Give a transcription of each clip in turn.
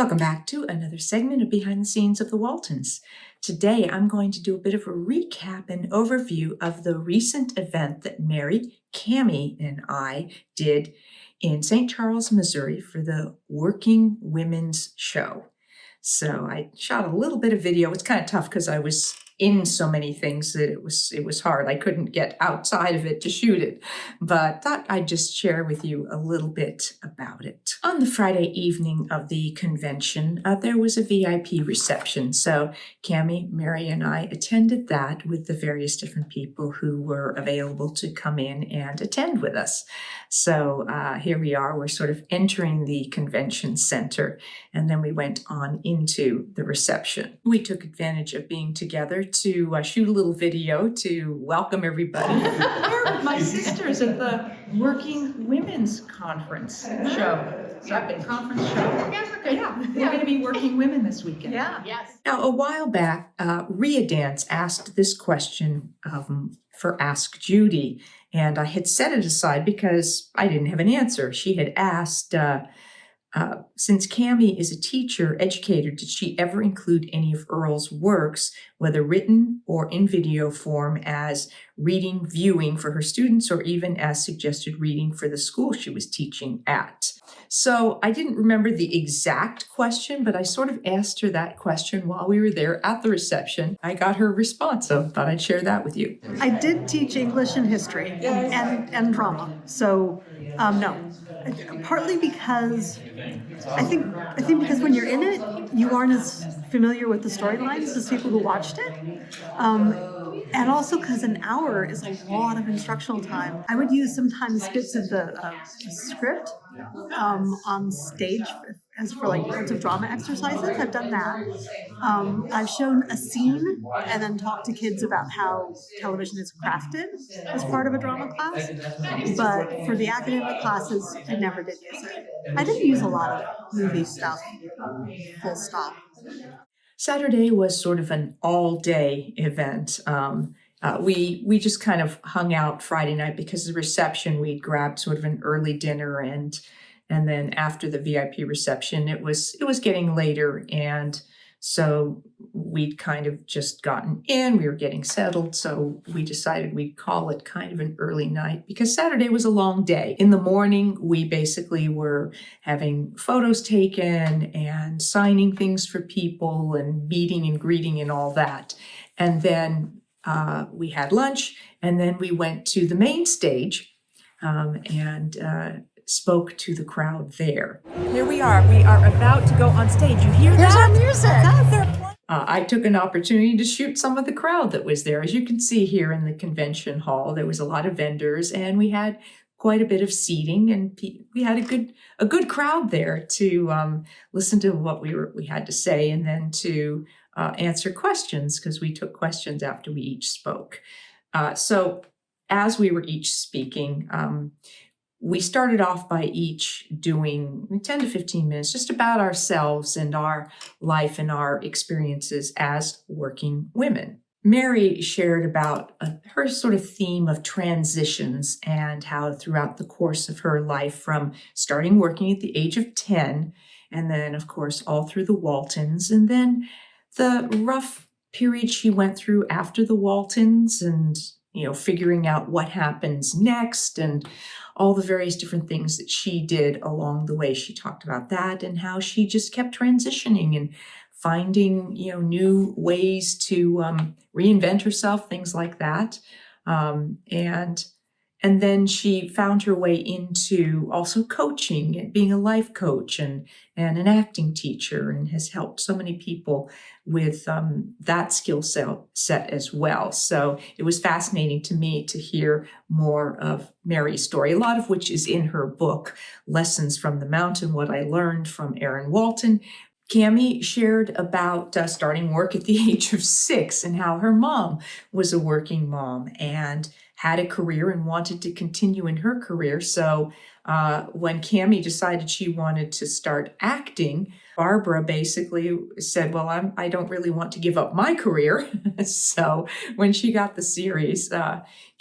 Welcome back to another segment of Behind the Scenes of the Waltons. Today I'm going to do a bit of a recap and overview of the recent event that Mary, Cammie, and I did in St. Charles, Missouri for the Working Women's Show. So I shot a little bit of video. It's kind of tough because I was in so many things that it was hard. I couldn't get outside of it to shoot it, but thought I'd just share with you a little bit about it. On the Friday evening of the convention, there was a VIP reception. So Cammie, Mary, and I attended that with the various different people who were available to come in and attend with us. So here we are. We're sort of entering the convention center, and then we went on into the reception. We took advantage of being together to shoot a little video to welcome everybody. They're my sisters at the Working Women's Conference show. Conference show. Yeah. We're going to be working women this weekend. Yeah. Yes. Now, a while back, Rhea Dance asked this question for Ask Judy, and I had set it aside because I didn't have an answer. She had asked, since Cammie is a teacher, educator, did she ever include any of Earl's works, whether written or in video form, as reading, viewing for her students, or even as suggested reading for the school she was teaching at? So I didn't remember the exact question, but I sort of asked her that question while we were there at the reception. I got her response, so thought I'd share that with you. I did teach English and history and drama. So no, partly because I think because when you're in it, you aren't as familiar with the storylines as people who watched it. And also because an hour is a lot of instructional time. I would use sometimes bits of the script on stage as for like parts of drama exercises. I've done that. I've shown a scene and then talked to kids about how television is crafted as part of a drama class. But for the academic classes, I never did use it. I didn't use a lot of movie stuff, full stop. Saturday was sort of an all-day event. We just kind of hung out Friday night because of the reception. We grabbed sort of an early dinner, and then after the VIP reception, it was getting later, and so we'd kind of just gotten in. We were getting settled, so we decided we'd call it kind of an early night because Saturday was a long day. In the morning, we basically were having photos taken and signing things for people and meeting and greeting and all that. And then we had lunch, and then we went to the main stage and spoke to the crowd there. Here we are. We are about to go on stage. You hear There's that? our music. I took an opportunity to shoot some of the crowd that was there. As you can see here in the convention hall, there was a lot of vendors, and we had quite a bit of seating, and we had a good crowd there to listen to what we had to say, and then to answer questions, because we took questions after we each spoke. So as we were each speaking, we started off by each doing 10 to 15 minutes just about ourselves and our life and our experiences as working women. Mary shared about her sort of theme of transitions and how throughout the course of her life, from starting working at the age of 10, and then, of course, all through the Waltons, and then the rough period she went through after the Waltons, and figuring out what happens next, and all the various different things that she did along the way. She talked about that and how she just kept transitioning and finding, new ways to reinvent herself, things like that. And then she found her way into also coaching and being a life coach and an acting teacher, and has helped so many people with that skill set as well. So it was fascinating to me to hear more of Mary's story, a lot of which is in her book, Lessons from the Mountain, What I Learned from Aaron Walton. Cammie shared about starting work at the age of 6 and how her mom was a working mom and had a career and wanted to continue in her career. So when Cammie decided she wanted to start acting, Barbara basically said, well, I don't really want to give up my career. So when she got the series,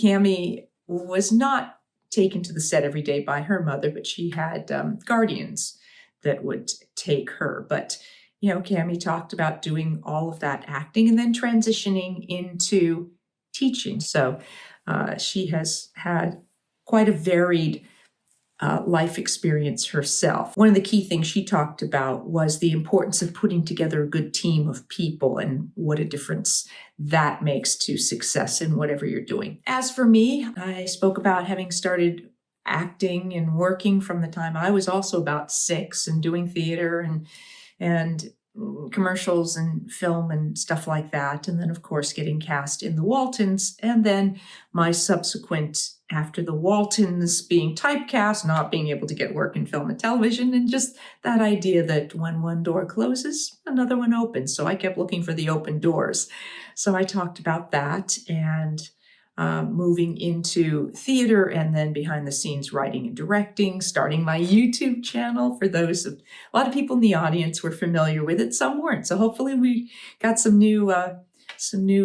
Cammie was not taken to the set every day by her mother, but she had guardians that would take her. But, Cammie talked about doing all of that acting and then transitioning into teaching. So she has had quite a varied life experience herself. One of the key things she talked about was the importance of putting together a good team of people and what a difference that makes to success in whatever you're doing. As for me, I spoke about having started acting and working from the time I was also about 6 and doing theater and commercials and film and stuff like that. And then, of course, getting cast in the Waltons. And then my subsequent, after the Waltons, being typecast, not being able to get work in film and television, and just that idea that when one door closes, another one opens. So I kept looking for the open doors. So I talked about that and moving into theater and then behind the scenes writing and directing, starting my YouTube channel. For those a lot of people in the audience were familiar with it, some weren't. So hopefully we got some new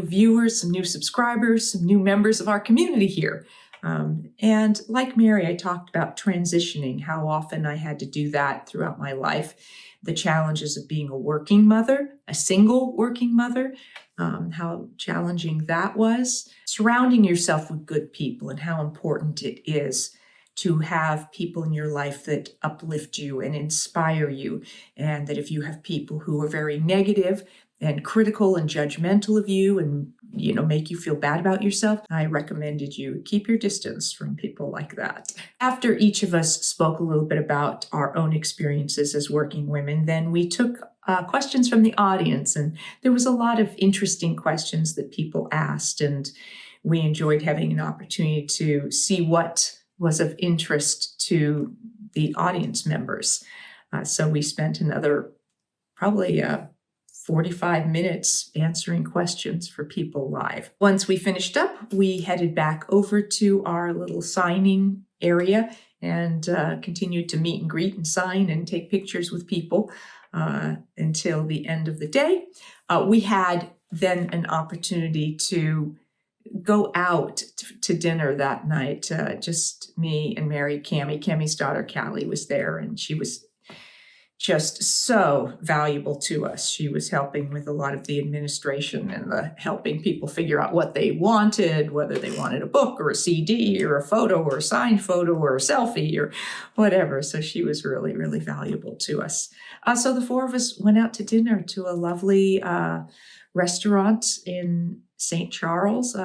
viewers, some new subscribers, some new members of our community here. And like Mary, I talked about transitioning, how often I had to do that throughout my life, the challenges of being a working mother, a single working mother, how challenging that was, surrounding yourself with good people and how important it is to have people in your life that uplift you and inspire you. And that if you have people who are very negative and critical and judgmental of you and, make you feel bad about yourself, I recommended you keep your distance from people like that. After each of us spoke a little bit about our own experiences as working women, then we took questions from the audience, and there was a lot of interesting questions that people asked, and we enjoyed having an opportunity to see what was of interest to the audience members. So we spent another probably 45 minutes answering questions for people live. Once we finished up, we headed back over to our little signing area and continued to meet and greet and sign and take pictures with people until the end of the day. We had then an opportunity to go out to dinner that night. Just me and Mary, Cammie's daughter, Callie, was there, and she was just so valuable to us. She was helping with a lot of the administration and helping people figure out what they wanted, whether they wanted a book or a CD or a photo or a signed photo or a selfie or whatever. So she was really, really valuable to us. So the 4 of us went out to dinner to a lovely restaurant in St. Charles,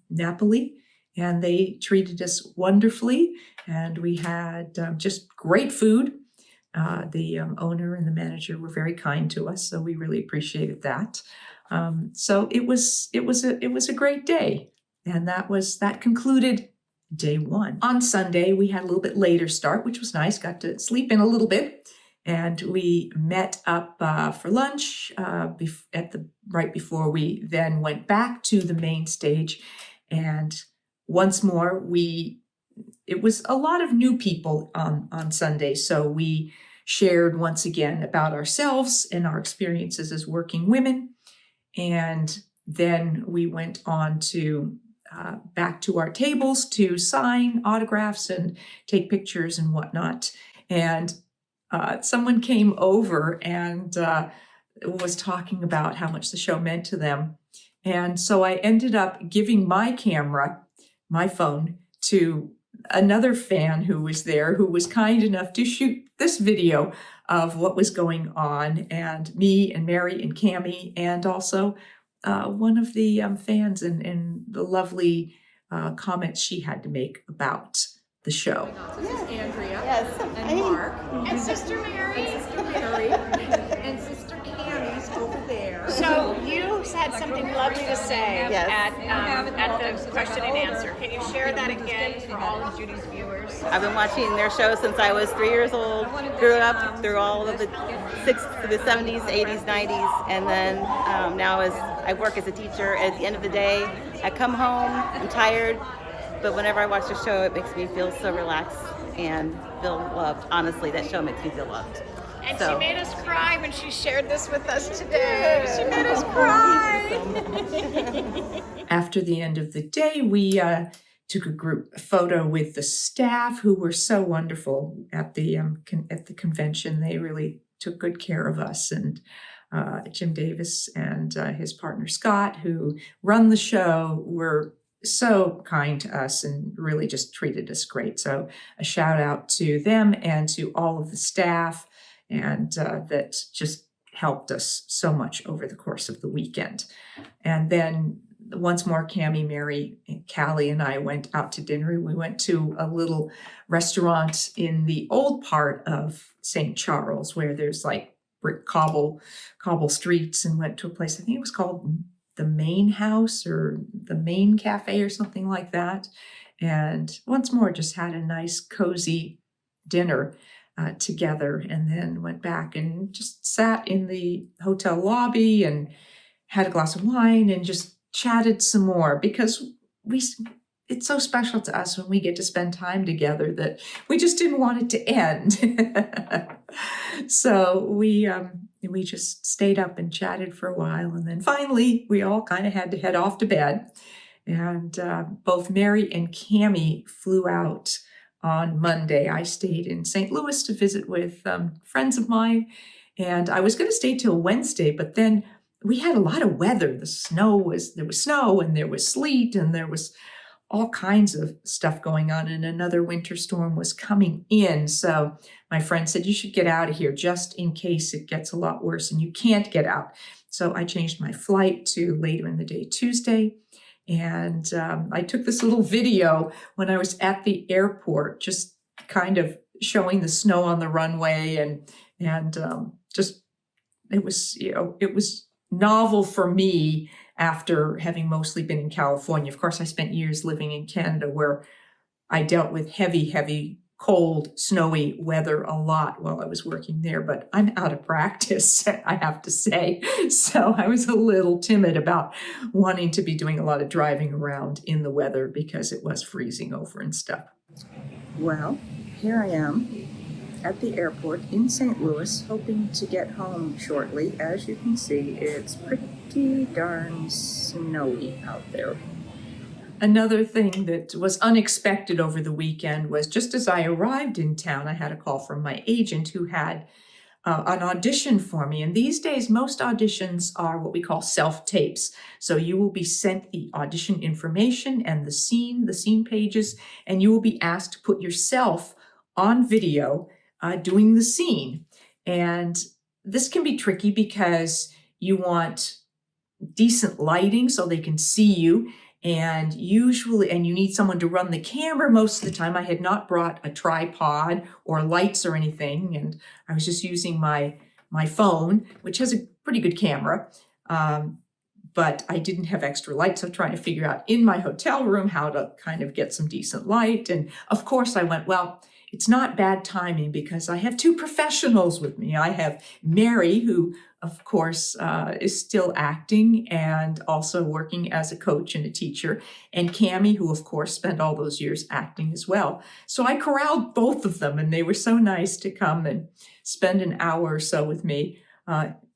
Napoli, and they treated us wonderfully. And we had just great food. The owner and the manager were very kind to us, so we really appreciated that. So it was a great day, and that concluded day 1. On Sunday, we had a little bit later start, which was nice. Got to sleep in a little bit, and we met up for lunch right before we then went back to the main stage, and once more it was a lot of new people on Sunday, so we shared once again about ourselves and our experiences as working women. And then we went on to back to our tables to sign autographs and take pictures and whatnot. And someone came over and was talking about how much the show meant to them. And so I ended up giving my phone, to another fan who was there, who was kind enough to shoot this video of what was going on, and me and Mary and Cammie, and also one of the fans and the lovely comments she had to make about the show. This is Andrea, and Mark, And Sister Mary. and Sister Cammie's over there. So you had something lovely to say Yes. at the question and answer. Can you share that again for all of Judy's viewers? I've been watching their show since I was 3 years old. Grew up through all of the 70s, 80s, 90s, and then now I work as a teacher. At the end of the day, I come home, I'm tired, but whenever I watch the show, it makes me feel so relaxed and feel loved. Honestly, that show makes me feel loved. And she made us cry when she shared this with us today. She made us cry. After the end of the day, we took a group photo with the staff who were so wonderful at the convention. They really took good care of us, and Jim Davis and his partner Scott, who run the show, were so kind to us and really just treated us great. So a shout out to them and to all of the staff, and that just helped us so much over the course of the weekend. And then once more, Cammie, Mary, and Callie and I went out to dinner. We went to a little restaurant in the old part of St. Charles where there's like brick cobble streets, and went to a place, I think it was called the Main House or the Main Cafe or something like that. And once more, just had a nice cozy dinner together, and then went back and just sat in the hotel lobby and had a glass of wine and just chatted some more, because it's so special to us when we get to spend time together that we just didn't want it to end. So we just stayed up and chatted for a while, and then finally we all kind of had to head off to bed. And both Mary and Cammie flew out on Monday. I stayed in St. Louis to visit with friends of mine, and I was going to stay till Wednesday, but then we had a lot of weather. There was snow and there was sleet and there was all kinds of stuff going on, and another winter storm was coming in. So my friend said, you should get out of here just in case it gets a lot worse and you can't get out. So I changed my flight to later in the day, Tuesday. And I took this little video when I was at the airport, just kind of showing the snow on the runway, and just it was novel for me after having mostly been in California. Of course, I spent years living in Canada where I dealt with heavy, cold, snowy weather a lot while I was working there, but I'm out of practice, I have to say. So I was a little timid about wanting to be doing a lot of driving around in the weather because it was freezing over and stuff. Well, here I am at the airport in St. Louis, hoping to get home shortly. As you can see, it's pretty darn snowy out there. Another thing that was unexpected over the weekend was just as I arrived in town, I had a call from my agent who had an audition for me. And these days, most auditions are what we call self-tapes. So you will be sent the audition information and the scene pages, and you will be asked to put yourself on video doing the scene. And this can be tricky because you want decent lighting so they can see you. And you need someone to run the camera most of the time. I had not brought a tripod or lights or anything, and I was just using my phone, which has a pretty good camera, but I didn't have extra light, so trying to figure out in my hotel room how to kind of get some decent light. And of course I went, well, it's not bad timing because I have two professionals with me. I have Mary, who of course is still acting and also working as a coach and a teacher, and Cammie, who of course spent all those years acting as well. So I corralled both of them, and they were so nice to come and spend an hour or so with me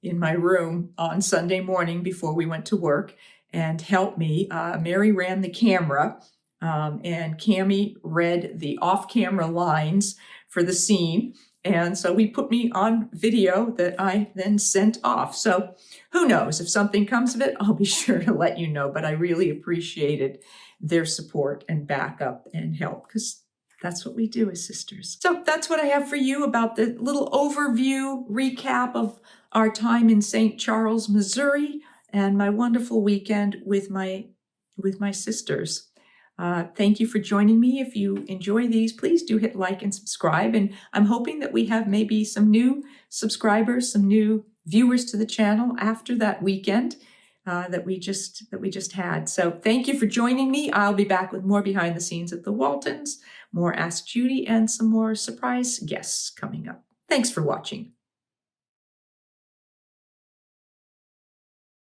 in my room on Sunday morning before we went to work and help me. Mary ran the camera, and Cammie read the off-camera lines for the scene. And so we put me on video that I then sent off. So who knows, if something comes of it, I'll be sure to let you know. But I really appreciated their support and backup and help, because that's what we do as sisters. So that's what I have for you about the little overview recap of our time in St. Charles, Missouri, and my wonderful weekend with my sisters. Thank you for joining me. If you enjoy these, please do hit like and subscribe. And I'm hoping that we have maybe some new subscribers, some new viewers to the channel after that weekend that we just had. So thank you for joining me. I'll be back with more behind the scenes at the Waltons, more Ask Judy, and some more surprise guests coming up. Thanks for watching.